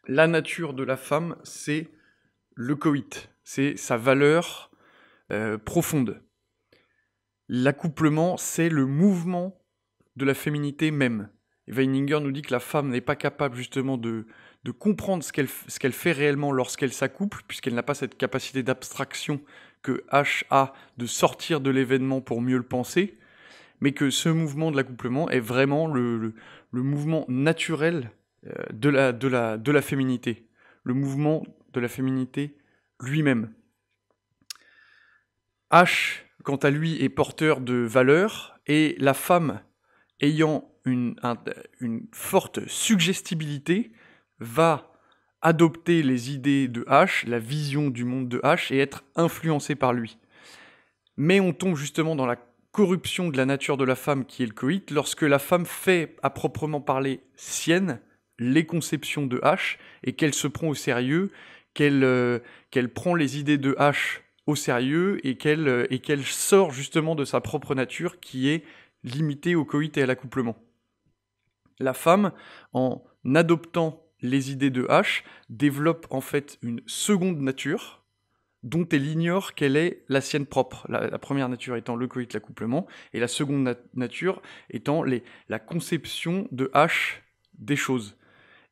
La nature de la femme, c'est le coït, c'est sa valeur profonde. L'accouplement, c'est le mouvement de la féminité même. Et Weininger nous dit que la femme n'est pas capable justement de comprendre ce qu'elle fait réellement lorsqu'elle s'accouple, puisqu'elle n'a pas cette capacité d'abstraction que H a de sortir de l'événement pour mieux le penser, mais que ce mouvement de l'accouplement est vraiment le mouvement naturel de la féminité, le mouvement de la féminité lui-même. H, quant à lui, est porteur de valeurs, et la femme, ayant une forte suggestibilité, va adopter les idées de H, la vision du monde de H, et être influencée par lui. Mais on tombe justement dans la corruption de la nature de la femme qui est le coït, lorsque la femme fait, à proprement parler, sienne les conceptions de H, et qu'elle se prend au sérieux, qu'elle prend les idées de H au sérieux, et qu'elle sort justement de sa propre nature qui est limitée au coït et à l'accouplement. La femme, en adoptant les idées de H, développe en fait une seconde nature, dont elle ignore quelle est la sienne propre. La première nature étant le coït, l'accouplement, et la seconde nature étant la conception de H des choses.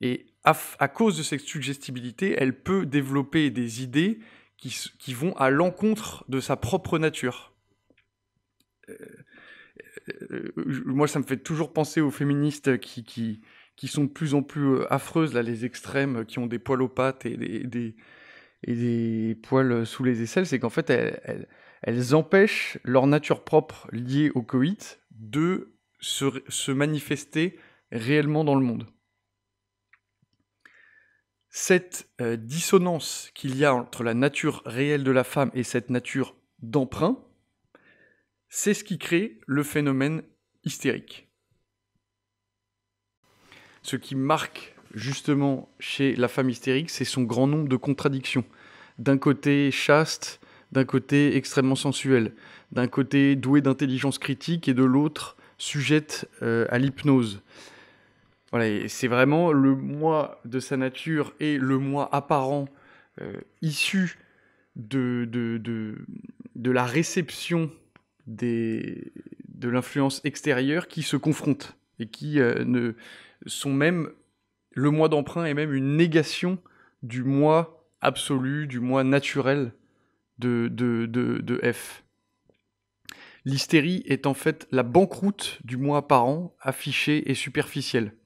Et à cause de cette suggestibilité, elle peut développer des idées qui vont à l'encontre de sa propre nature. Moi, ça me fait toujours penser aux féministes qui sont de plus en plus affreuses, là, les extrêmes, qui ont des poils aux pattes et des poils sous les aisselles, c'est qu'en fait, elles empêchent leur nature propre liée au coït de se manifester réellement dans le monde. Cette dissonance qu'il y a entre la nature réelle de la femme et cette nature d'emprunt, c'est ce qui crée le phénomène hystérique. Ce qui marque justement chez la femme hystérique, c'est son grand nombre de contradictions. D'un côté chaste, d'un côté extrêmement sensuelle, d'un côté douée d'intelligence critique et de l'autre sujette à l'hypnose. Voilà, et c'est vraiment le moi de sa nature et le moi apparent issu de la réception de l'influence extérieure qui se confrontent et qui ne sont même... Le moi d'emprunt est même une négation du moi absolu, du moi naturel de F. L'hystérie est en fait la banqueroute du moi apparent, affiché et superficiel.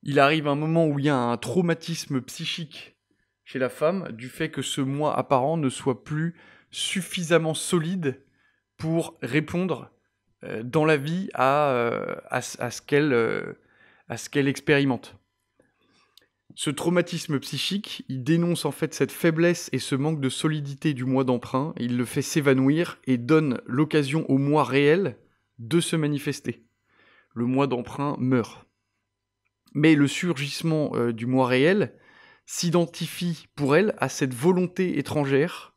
Il arrive un moment où il y a un traumatisme psychique chez la femme du fait que ce moi apparent ne soit plus suffisamment solide pour répondre dans la vie à ce qu'elle expérimente. Ce traumatisme psychique, il dénonce en fait cette faiblesse et ce manque de solidité du moi d'emprunt, il le fait s'évanouir et donne l'occasion au moi réel de se manifester. Le moi d'emprunt meurt. Mais le surgissement du moi réel s'identifie pour elle à cette volonté étrangère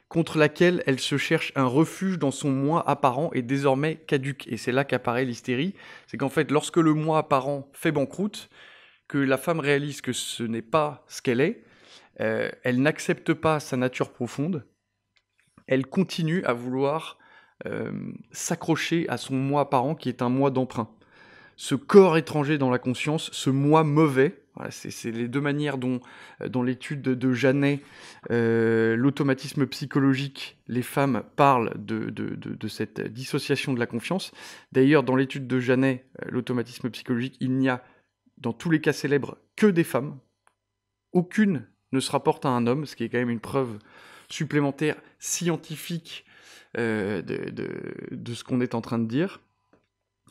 contre laquelle elle se cherche un refuge dans son moi apparent et désormais caduque. Et c'est là qu'apparaît l'hystérie, c'est qu'en fait, lorsque le moi apparent fait banqueroute, que la femme réalise que ce n'est pas ce qu'elle est, elle n'accepte pas sa nature profonde, elle continue à vouloir s'accrocher à son moi apparent qui est un moi d'emprunt. Ce corps étranger dans la conscience, ce moi mauvais, voilà, c'est les deux manières dont, dans l'étude de Janet, l'automatisme psychologique, les femmes parlent de cette dissociation de la confiance. D'ailleurs, dans l'étude de Janet, l'automatisme psychologique, il n'y a, dans tous les cas célèbres, que des femmes. Aucune ne se rapporte à un homme, ce qui est quand même une preuve supplémentaire scientifique de ce qu'on est en train de dire.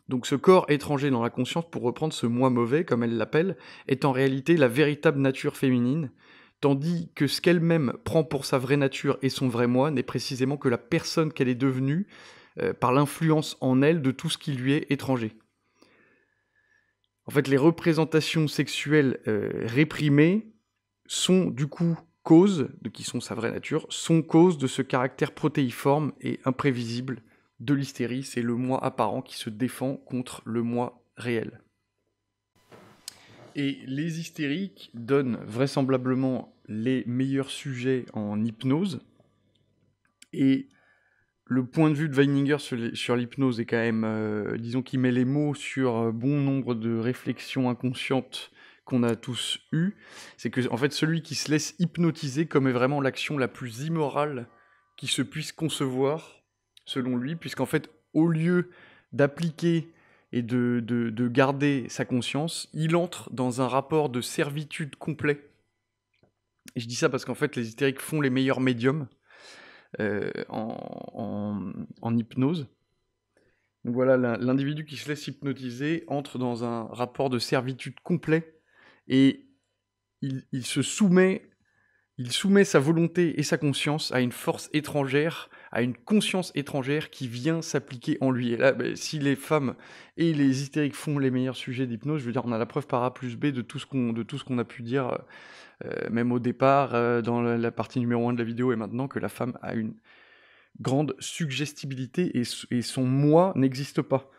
Donc ce corps étranger dans la conscience, pour reprendre ce moi mauvais, comme elle l'appelle, est en réalité la véritable nature féminine, tandis que ce qu'elle-même prend pour sa vraie nature et son vrai moi n'est précisément que la personne qu'elle est devenue par l'influence en elle de tout ce qui lui est étranger. En fait, les représentations sexuelles réprimées sont du coup cause, de qui sont sa vraie nature, sont cause de ce caractère protéiforme et imprévisible de l'hystérie. C'est le moi apparent qui se défend contre le moi réel. Et les hystériques donnent vraisemblablement les meilleurs sujets en hypnose. Et le point de vue de Weininger sur l'hypnose est quand même, disons qu'il met les mots sur bon nombre de réflexions inconscientes qu'on a tous eues. C'est que, en fait, celui qui se laisse hypnotiser commet vraiment l'action la plus immorale qui se puisse concevoir, selon lui, puisqu'en fait, au lieu d'appliquer et de garder sa conscience, il entre dans un rapport de servitude complet. Et je dis ça parce qu'en fait, les hystériques font les meilleurs médiums en hypnose. Donc voilà, l'individu qui se laisse hypnotiser entre dans un rapport de servitude complet et il soumet sa volonté et sa conscience à une force étrangère, à une conscience étrangère qui vient s'appliquer en lui. Et là, si les femmes et les hystériques font les meilleurs sujets d'hypnose, je veux dire, on a la preuve par A plus B de tout ce qu'on a pu dire, même au départ, dans la partie numéro 1 de la vidéo, et maintenant que la femme a une grande suggestibilité et son moi n'existe pas.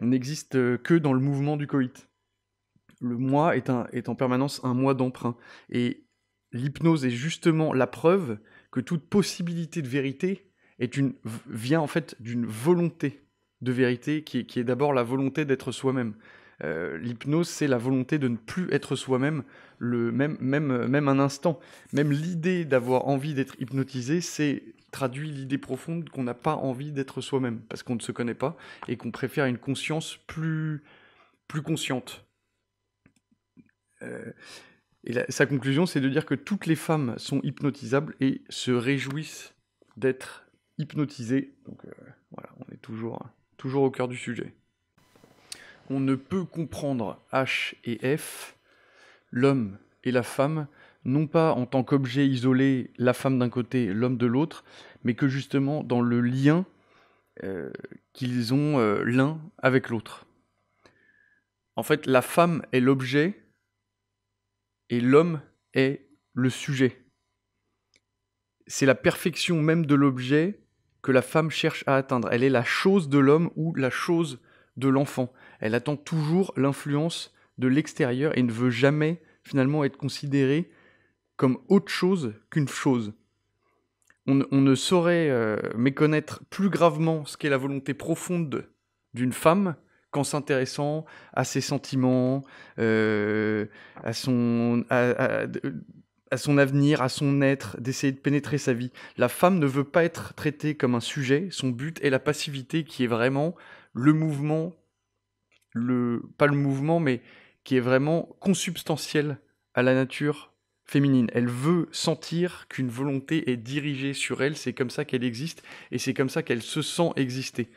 Il n'existe que dans le mouvement du coït. Le moi est en permanence un moi d'emprunt. Et l'hypnose est justement la preuve que toute possibilité de vérité vient en fait d'une volonté de vérité qui est d'abord la volonté d'être soi-même. L'hypnose, c'est la volonté de ne plus être soi-même, même un instant. Même l'idée d'avoir envie d'être hypnotisé, c'est traduit l'idée profonde qu'on n'a pas envie d'être soi-même, parce qu'on ne se connaît pas, et qu'on préfère une conscience plus consciente. Et sa conclusion, c'est de dire que toutes les femmes sont hypnotisables et se réjouissent d'être hypnotisées. Donc voilà, on est toujours au cœur du sujet. On ne peut comprendre H et F, l'homme et la femme, non pas en tant qu'objet isolé, la femme d'un côté, l'homme de l'autre, mais que justement dans le lien qu'ils ont l'un avec l'autre. En fait, la femme est l'objet et l'homme est le sujet. C'est la perfection même de l'objet que la femme cherche à atteindre. Elle est la chose de l'homme ou la chose de l'enfant. Elle attend toujours l'influence de l'extérieur et ne veut jamais finalement être considérée comme autre chose qu'une chose. On ne saurait méconnaître plus gravement ce qu'est la volonté profonde d'une femme qu'en s'intéressant à ses sentiments, à son avenir, à son être, d'essayer de pénétrer sa vie. La femme ne veut pas être traitée comme un sujet, son but est la passivité qui est vraiment le mouvement, pas le mouvement, mais qui est vraiment consubstantiel à la nature féminine. Elle veut sentir qu'une volonté est dirigée sur elle, c'est comme ça qu'elle existe, et c'est comme ça qu'elle se sent exister.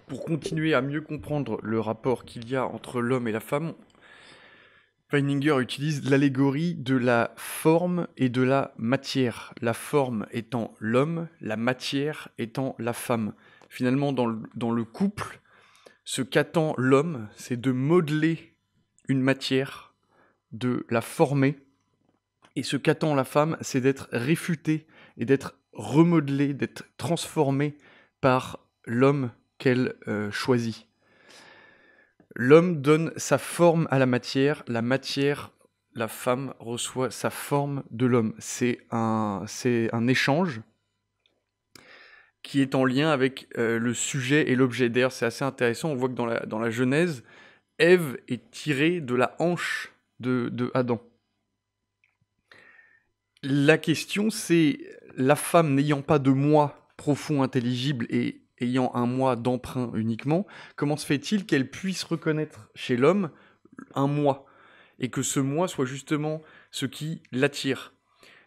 Pour continuer à mieux comprendre le rapport qu'il y a entre l'homme et la femme, Weininger utilise l'allégorie de la forme et de la matière. La forme étant l'homme, la matière étant la femme. Finalement, dans le couple, ce qu'attend l'homme, c'est de modeler une matière, de la former. Et ce qu'attend la femme, c'est d'être réfutée et d'être remodelée, d'être transformée par l'homme qu'elle choisit. L'homme donne sa forme à la matière, la femme reçoit sa forme de l'homme. C'est un échange qui est en lien avec le sujet et l'objet. D'ailleurs, c'est assez intéressant, on voit que dans la Genèse, Ève est tirée de la hanche de Adam. La question, c'est la femme n'ayant pas de moi profond, intelligible et ayant un moi d'emprunt uniquement, comment se fait-il qu'elle puisse reconnaître chez l'homme un moi et que ce moi soit justement ce qui l'attire?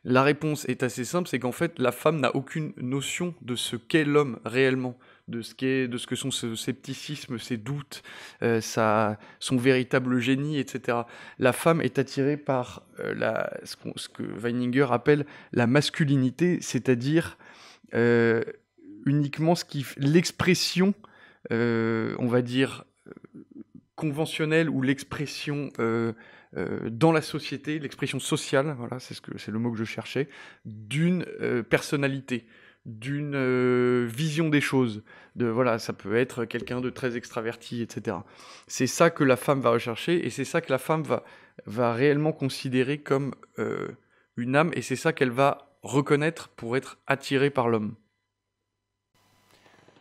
La réponse est assez simple, c'est qu'en fait, la femme n'a aucune notion de ce qu'est l'homme réellement, de ce que sont ce scepticisme, ses doutes, son véritable génie, etc. La femme est attirée par ce que Weininger appelle la masculinité, c'est-à-dire uniquement l'expression, on va dire, conventionnelle ou l'expression dans la société, l'expression sociale, voilà, c'est le mot que je cherchais, d'une personnalité, d'une vision des choses. Voilà, ça peut être quelqu'un de très extraverti, etc. C'est ça que la femme va rechercher, et c'est ça que la femme va réellement considérer comme une âme, et c'est ça qu'elle va reconnaître pour être attirée par l'homme.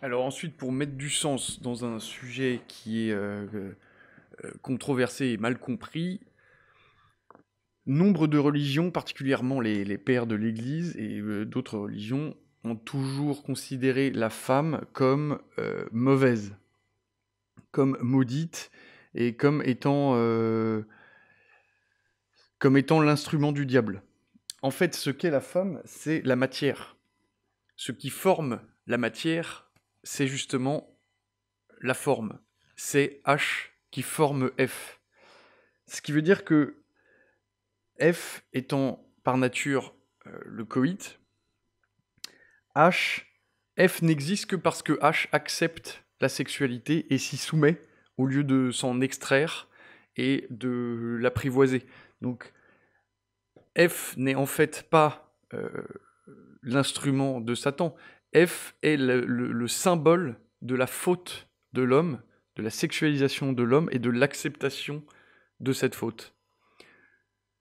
Alors ensuite, pour mettre du sens dans un sujet qui est controversé et mal compris, nombre de religions, particulièrement les pères de l'Église et d'autres religions, ont toujours considéré la femme comme mauvaise, comme maudite, et comme étant l'instrument du diable. En fait, ce qu'est la femme, c'est la matière. Ce qui forme la matière, c'est justement la forme. C'est H qui forme F. Ce qui veut dire que F étant par nature le coït, F n'existe que parce que H accepte la sexualité et s'y soumet au lieu de s'en extraire et de l'apprivoiser. Donc F n'est en fait pas l'instrument de Satan. F est le symbole de la faute de l'homme, de la sexualisation de l'homme et de l'acceptation de cette faute.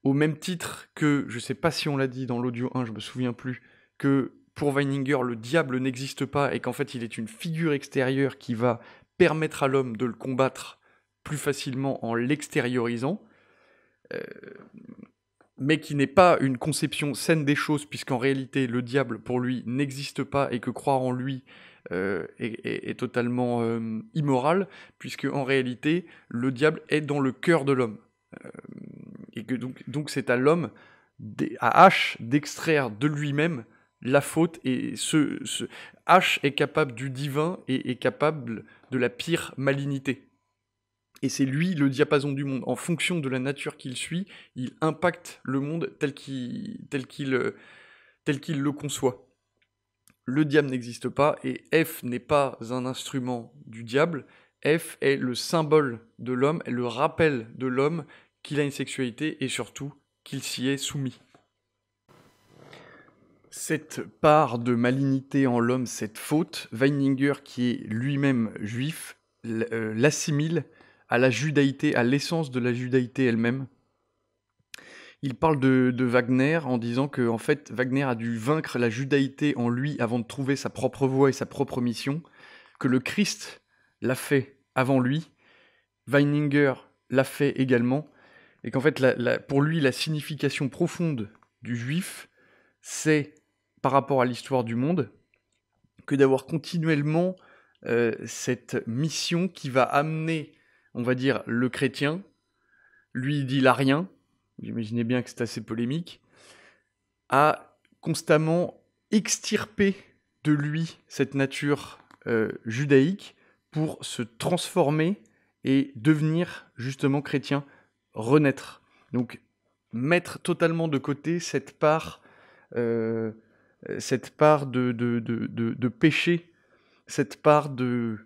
Au même titre que, je ne sais pas si on l'a dit dans l'audio 1, je me souviens plus, que pour Weininger, le diable n'existe pas et qu'en fait il est une figure extérieure qui va permettre à l'homme de le combattre plus facilement en l'extériorisant, mais qui n'est pas une conception saine des choses, puisqu'en réalité le diable pour lui n'existe pas et que croire en lui est totalement immoral, puisque en réalité le diable est dans le cœur de l'homme. Et que donc c'est à l'homme, à H, d'extraire de lui-même la faute, et H est capable du divin et est capable de la pire malignité. Et c'est lui le diapason du monde. En fonction de la nature qu'il suit, il impacte le monde tel qu'il le conçoit. Le diable n'existe pas, et F n'est pas un instrument du diable. F est le symbole de l'homme, est le rappel de l'homme qu'il a une sexualité et surtout qu'il s'y est soumis. Cette part de malignité en l'homme, cette faute, Weininger, qui est lui-même juif, l'assimile à la judaïté, à l'essence de la judaïté elle-même. Il parle de Wagner en disant que en fait, Wagner a dû vaincre la judaïté en lui avant de trouver sa propre voie et sa propre mission, que le Christ l'a fait avant lui, Weininger l'a fait également, et qu'en fait, pour lui, la signification profonde du juif, c'est, par rapport à l'histoire du monde, que d'avoir continuellement cette mission qui va amener, on va dire, le chrétien, lui il dit l'arien, vous imaginez bien que c'est assez polémique, à constamment extirper de lui cette nature judaïque pour se transformer et devenir justement chrétien, renaître. Donc mettre totalement de côté cette part de péché, cette part de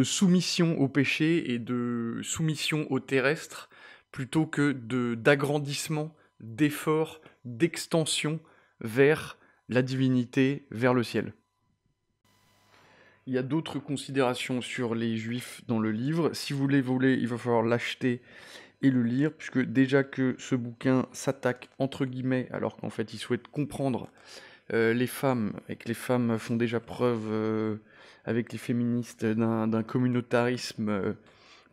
soumission au péché et de soumission au terrestre, plutôt que d'agrandissement, d'effort, d'extension vers la divinité, vers le ciel. Il y a d'autres considérations sur les juifs dans le livre. Si vous les voulez, il va falloir l'acheter et le lire, puisque déjà que ce bouquin s'attaque entre guillemets, alors qu'en fait il souhaite comprendre les femmes, et que les femmes font déjà preuve avec les féministes d'un communautarisme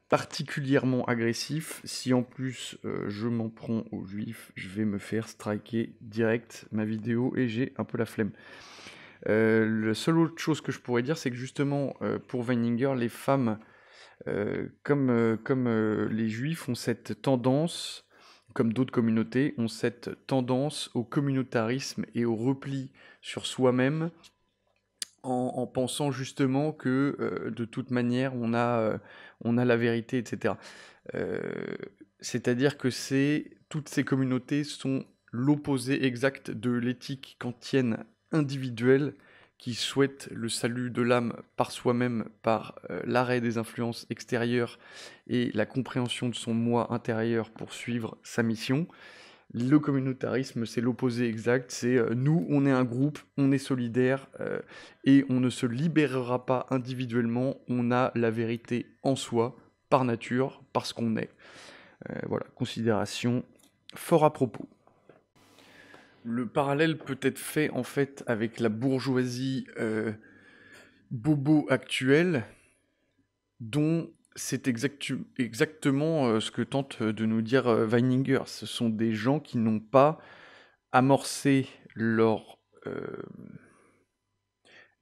particulièrement agressif. Si en plus je m'en prends aux juifs, je vais me faire striker direct ma vidéo et j'ai un peu la flemme. La seule autre chose que je pourrais dire, c'est que justement pour Weininger, les femmes comme les juifs ont cette tendance, comme d'autres communautés, ont cette tendance au communautarisme et au repli sur soi-même, en pensant justement que de toute manière on a la vérité, etc. C'est-à-dire que toutes ces communautés sont l'opposé exact de l'éthique kantienne individuelle, qui souhaite le salut de l'âme par soi-même, par l'arrêt des influences extérieures et la compréhension de son moi intérieur pour suivre sa mission. Le communautarisme, c'est l'opposé exact, c'est nous, on est un groupe, on est solidaire, et on ne se libérera pas individuellement, on a la vérité en soi, par nature, parce qu'on est. Voilà, considération fort à propos. Le parallèle peut être fait en fait avec la bourgeoisie bobo actuelle, dont c'est exactement ce que tente de nous dire Weininger. Ce sont des gens qui n'ont pas amorcé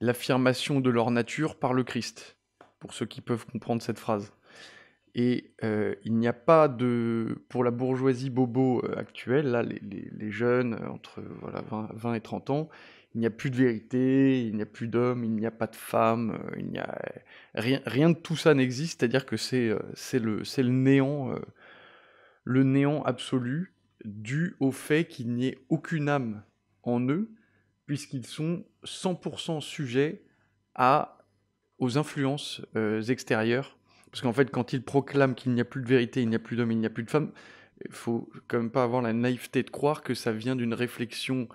l'affirmation de leur nature par le Christ, pour ceux qui peuvent comprendre cette phrase. Et il n'y a pas pour la bourgeoisie bobo actuelle, là, les jeunes entre voilà, 20 et 30 ans, il n'y a plus de vérité, il n'y a plus d'hommes, il n'y a pas de femmes, il n'y a rien de tout ça n'existe, c'est-à-dire que c'est le néant absolu, dû au fait qu'il n'y ait aucune âme en eux, puisqu'ils sont 100% sujets aux influences extérieures. Parce qu'en fait, quand ils proclament qu'il n'y a plus de vérité, il n'y a plus d'hommes, il n'y a plus de femmes, il faut quand même pas avoir la naïveté de croire que ça vient d'une réflexion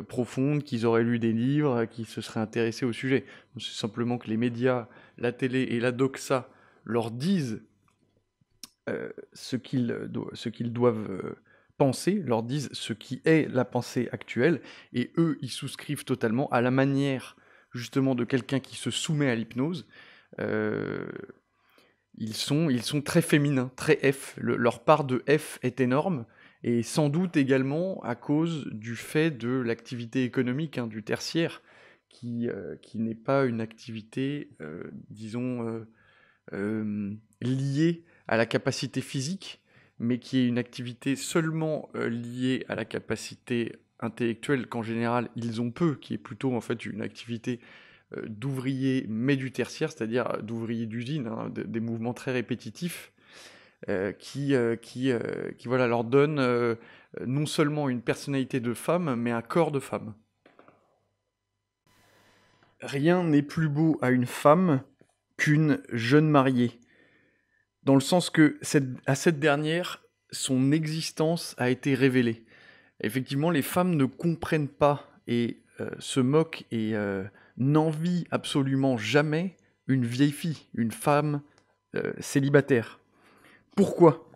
profonde, qu'ils auraient lu des livres, qu'ils se seraient intéressés au sujet. C'est simplement que les médias, la télé et la doxa leur disent ce qu'ils doivent penser, leur disent ce qui est la pensée actuelle, et eux, ils souscrivent totalement à la manière justement de quelqu'un qui se soumet à l'hypnose. Euh, ils sont très féminins, très F. Leur part de F est énorme, et sans doute également à cause du fait de l'activité économique du tertiaire, qui n'est pas une activité, disons, liée à la capacité physique, mais qui est une activité seulement liée à la capacité intellectuelle qu'en général ils ont peu, qui est plutôt en fait une activité d'ouvriers, mais du tertiaire, c'est-à-dire d'ouvriers d'usine, des mouvements très répétitifs, qui voilà, leur donnent non seulement une personnalité de femme, mais un corps de femme. Rien n'est plus beau à une femme qu'une jeune mariée, dans le sens que à cette dernière, son existence a été révélée. Effectivement, les femmes ne comprennent pas et se moquent et n'envient absolument jamais une vieille fille, une femme célibataire. Pourquoi?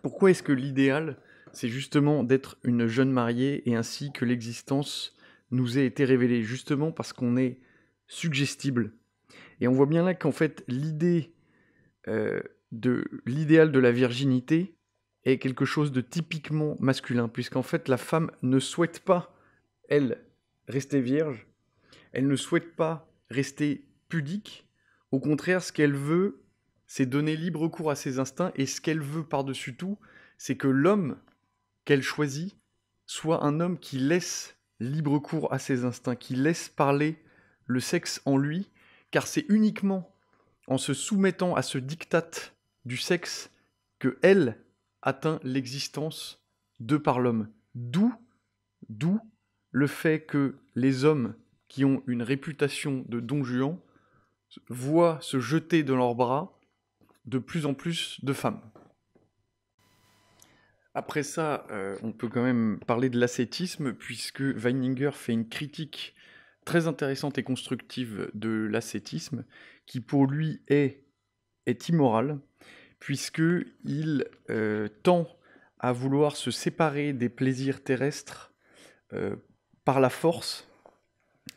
Pourquoi est-ce que l'idéal, c'est justement d'être une jeune mariée et ainsi que l'existence nous ait été révélée? Justement parce qu'on est suggestible. Et on voit bien là qu'en fait, euh, l'idéal de la virginité est quelque chose de typiquement masculin, puisqu'en fait la femme ne souhaite pas, elle, rester vierge, elle ne souhaite pas rester pudique, au contraire ce qu'elle veut, c'est donner libre cours à ses instincts, et ce qu'elle veut par-dessus tout, c'est que l'homme qu'elle choisit soit un homme qui laisse libre cours à ses instincts, qui laisse parler le sexe en lui, car c'est uniquement en se soumettant à ce diktat du sexe que elle atteint l'existence de par l'homme. D'où le fait que les hommes qui ont une réputation de don Juan voient se jeter dans leurs bras de plus en plus de femmes. Après ça, on peut quand même parler de l'ascétisme, puisque Weininger fait une critique très intéressante et constructive de l'ascétisme, qui pour lui est immoral, puisqu'il tend à vouloir se séparer des plaisirs terrestres par la force,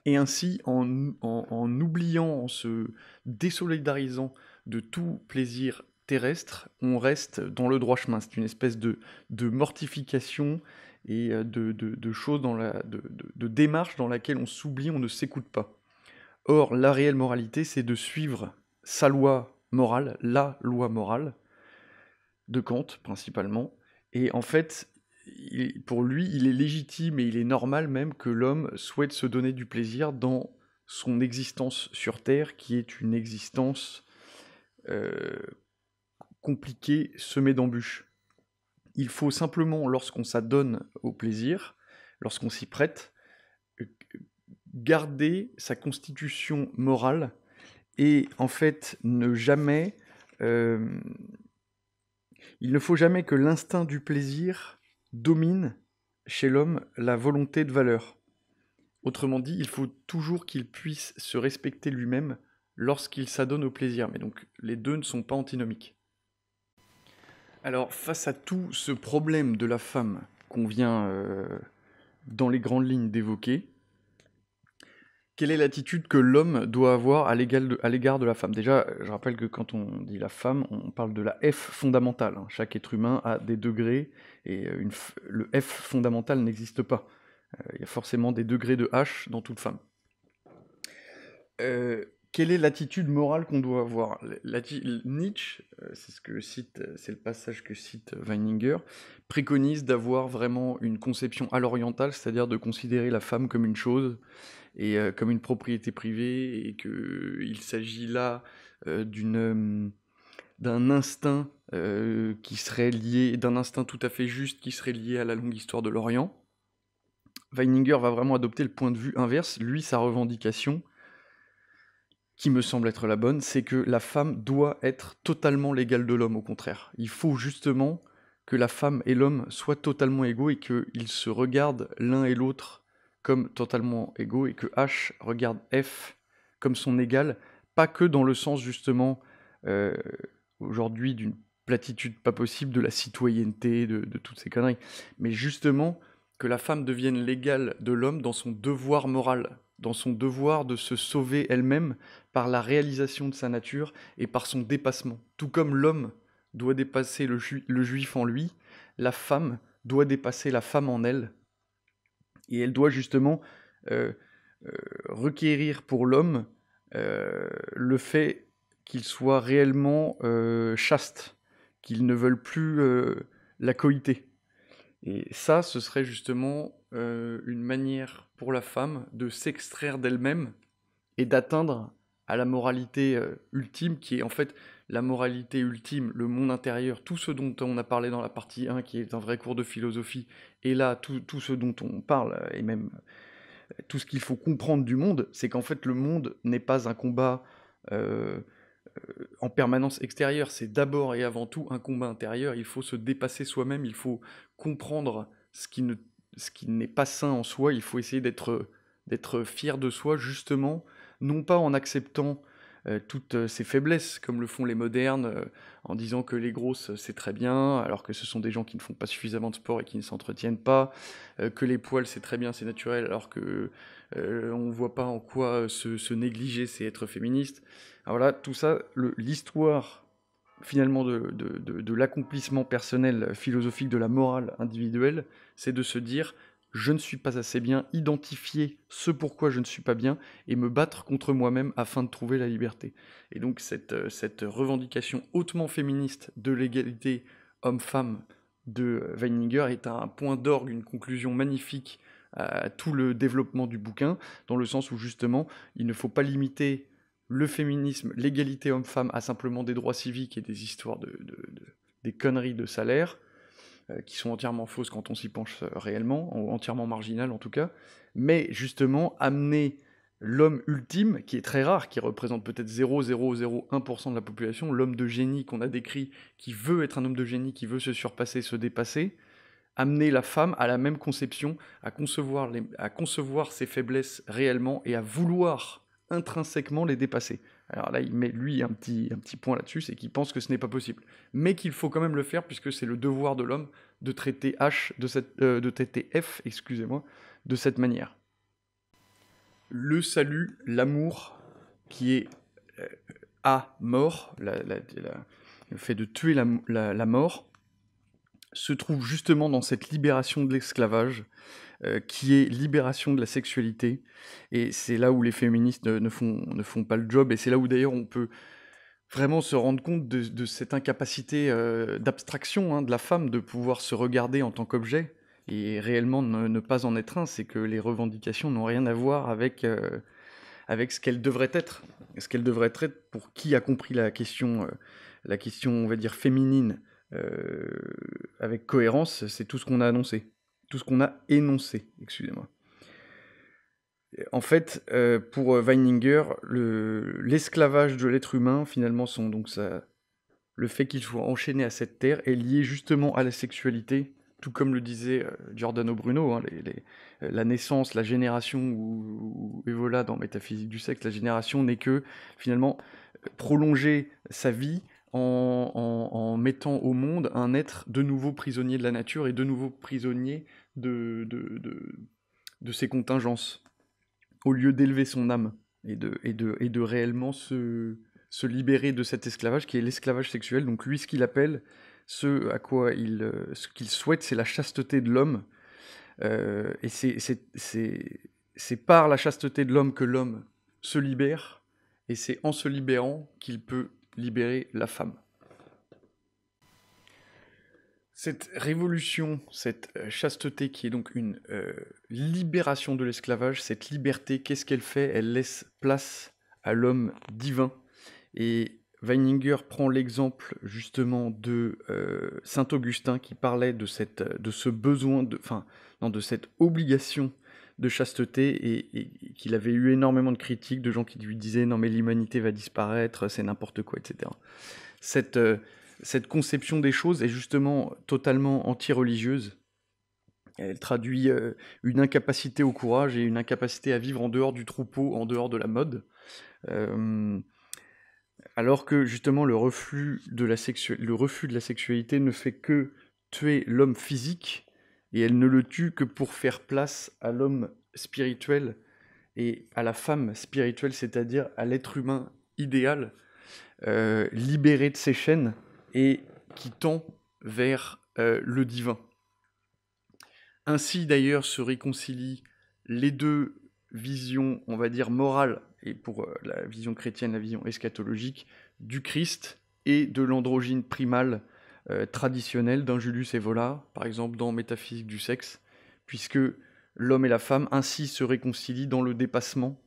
et ainsi en oubliant, en se désolidarisant de tout plaisir terrestre, on reste dans le droit chemin. C'est une espèce de mortification et de choses de démarche dans laquelle on s'oublie, on ne s'écoute pas. Or, la réelle moralité, c'est de suivre sa loi morale, la loi morale, de Kant principalement. Et en fait, pour lui, il est légitime et il est normal même que l'homme souhaite se donner du plaisir dans son existence sur Terre, qui est une existence euh, compliquée, semée d'embûches. Il faut simplement, lorsqu'on s'adonne au plaisir, lorsqu'on s'y prête, garder sa constitution morale et en fait ne jamais... il ne faut jamais que l'instinct du plaisir domine chez l'homme la volonté de valeur. Autrement dit, il faut toujours qu'il puisse se respecter lui-même lorsqu'il s'adonne au plaisir. Mais donc, les deux ne sont pas antinomiques. Alors, face à tout ce problème de la femme qu'on vient, dans les grandes lignes d'évoquer, quelle est l'attitude que l'homme doit avoir à l'égard de la femme? Déjà, je rappelle que quand on dit la femme, on parle de la F fondamentale, hein. Chaque être humain a des degrés, et le F fondamental n'existe pas. Il y a forcément des degrés de H dans toute femme. Quelle est l'attitude morale qu'on doit avoir? Nietzsche, c'est le passage que cite Weininger, préconise d'avoir vraiment une conception à l'orientale, c'est-à-dire de considérer la femme comme une chose et comme une propriété privée, et qu'il s'agit là d'un instinct qui serait lié, d'un instinct tout à fait juste qui serait lié à la longue histoire de l'Orient. Weininger va vraiment adopter le point de vue inverse. Lui, sa revendication, qui me semble être la bonne, c'est que la femme doit être totalement l'égale de l'homme, au contraire. Il faut justement que la femme et l'homme soient totalement égaux et qu'ils se regardent l'un et l'autre comme totalement égaux, et que H regarde F comme son égal, pas que dans le sens justement euh, aujourd'hui d'une platitude pas possible de la citoyenneté, de toutes ces conneries, mais justement que la femme devienne l'égale de l'homme dans son devoir moral, dans son devoir de se sauver elle-même par la réalisation de sa nature et par son dépassement. Tout comme l'homme doit dépasser le juif en lui, la femme doit dépasser la femme en elle, et elle doit justement euh, requérir pour l'homme le fait qu'il soit réellement chaste, qu'il ne veuille plus la coïter. Et ça, ce serait justement une manière pour la femme de s'extraire d'elle-même et d'atteindre à la moralité ultime, qui est en fait la moralité ultime, le monde intérieur, tout ce dont on a parlé dans la partie 1, qui est un vrai cours de philosophie, et là, tout ce dont on parle, et même tout ce qu'il faut comprendre du monde, c'est qu'en fait, le monde n'est pas un combat euh, en permanence extérieure, c'est d'abord et avant tout un combat intérieur. Il faut se dépasser soi-même, il faut comprendre ce qui n'est pas sain en soi, il faut essayer d'être fier de soi, justement, non pas en acceptant toutes ses faiblesses, comme le font les modernes, en disant que les grosses c'est très bien, alors que ce sont des gens qui ne font pas suffisamment de sport et qui ne s'entretiennent pas, que les poils c'est très bien, c'est naturel, alors que on ne voit pas en quoi se négliger c'est être féministe. Alors voilà, tout ça, l'histoire finalement de l'accomplissement personnel philosophique de la morale individuelle, c'est de se dire je ne suis pas assez bien, identifier ce pourquoi je ne suis pas bien et me battre contre moi-même afin de trouver la liberté. Et donc cette revendication hautement féministe de l'égalité homme-femme de Weininger est un point d'orgue, une conclusion magnifique à tout le développement du bouquin, dans le sens où justement il ne faut pas limiter le féminisme, l'égalité homme-femme à simplement des droits civiques et des histoires des conneries de salaire, qui sont entièrement fausses quand on s'y penche réellement, ou entièrement marginales en tout cas, mais justement amener l'homme ultime, qui est très rare, qui représente peut-être 0,001% de la population, l'homme de génie qu'on a décrit, qui veut être un homme de génie, qui veut se surpasser, se dépasser, amener la femme à la même conception, à concevoir ses faiblesses réellement et à vouloir intrinsèquement les dépasser. Alors là, il met lui un petit point là-dessus, c'est qu'il pense que ce n'est pas possible, mais qu'il faut quand même le faire puisque c'est le devoir de l'homme de traiter de traiter F, excusez-moi, de cette manière. Le salut, l'amour, qui est à mort, le fait de tuer la mort, se trouve justement dans cette libération de l'esclavage, qui est libération de la sexualité, et c'est là où les féministes ne font pas le job, et c'est là où d'ailleurs on peut vraiment se rendre compte de cette incapacité d'abstraction de la femme, de pouvoir se regarder en tant qu'objet, et réellement ne pas en être un, c'est que les revendications n'ont rien à voir avec ce qu'elles devraient être. Ce qu'elles devraient être pour qui a compris la question, on va dire, féminine, euh, avec cohérence, c'est tout ce qu'on a annoncé. Tout ce qu'on a énoncé, excusez-moi. En fait, pour Weininger, l'esclavage de l'être humain, finalement, le fait qu'il soit enchaîné à cette terre est lié justement à la sexualité, tout comme le disait Giordano Bruno, hein, la naissance, la génération, et voilà, dans Métaphysique du sexe, la génération n'est que, finalement, prolonger sa vie en mettant au monde un être de nouveau prisonnier de la nature et de nouveau prisonnier de ses contingences, au lieu d'élever son âme et de réellement se libérer de cet esclavage qui est l'esclavage sexuel. Donc lui, ce qu'il appelle, ce qu'il souhaite, c'est la chasteté de l'homme. Et c'est par la chasteté de l'homme que l'homme se libère, et c'est en se libérant qu'il peut libérer la femme. Cette révolution, cette chasteté qui est donc une libération de l'esclavage, cette liberté, qu'est-ce qu'elle fait? Elle laisse place à l'homme divin. Et Weininger prend l'exemple justement de Saint Augustin qui parlait de ce besoin, de cette obligation de chasteté et qu'il avait eu énormément de critiques de gens qui lui disaient non mais l'humanité va disparaître, c'est n'importe quoi, etc. Cette conception des choses est justement totalement anti-religieuse. Elle traduit une incapacité au courage et une incapacité à vivre en dehors du troupeau, en dehors de la mode. Alors que justement le refus de la sexualité ne fait que tuer l'homme physique, et elle ne le tue que pour faire place à l'homme spirituel et à la femme spirituelle, c'est-à-dire à l'être humain idéal, libéré de ses chaînes et qui tend vers le divin. Ainsi d'ailleurs se réconcilient les deux visions, on va dire, morales, et pour la vision chrétienne, la vision eschatologique, du Christ et de l'androgyne primale traditionnelle d'un Julius Evola, par exemple dans Métaphysique du sexe, puisque l'homme et la femme ainsi se réconcilient dans le dépassement,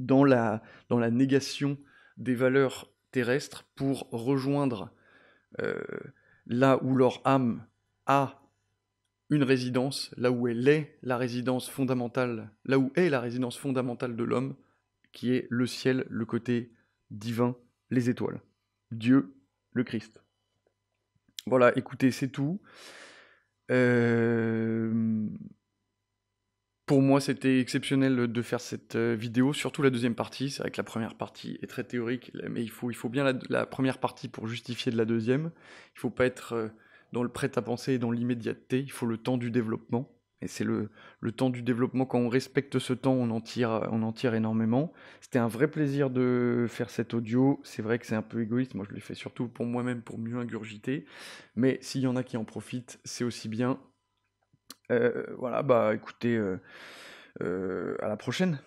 dans la négation des valeurs terrestres pour rejoindre là où leur âme a une résidence, là où elle est la résidence fondamentale, là où est la résidence fondamentale de l'homme, qui est le ciel, le côté divin, les étoiles. Dieu, le Christ. Voilà, écoutez, c'est tout. Pour moi, c'était exceptionnel de faire cette vidéo, surtout la deuxième partie. C'est vrai que la première partie est très théorique, mais il faut bien la première partie pour justifier de la deuxième. Il ne faut pas être dans le prêt-à-penser et dans l'immédiateté. Il faut le temps du développement. Et c'est le temps du développement, quand on respecte ce temps, on en tire énormément. C'était un vrai plaisir de faire cet audio. C'est vrai que c'est un peu égoïste. Moi, je l'ai fait surtout pour moi-même, pour mieux ingurgiter. Mais s'il y en a qui en profitent, c'est aussi bien. Voilà, bah écoutez, à la prochaine.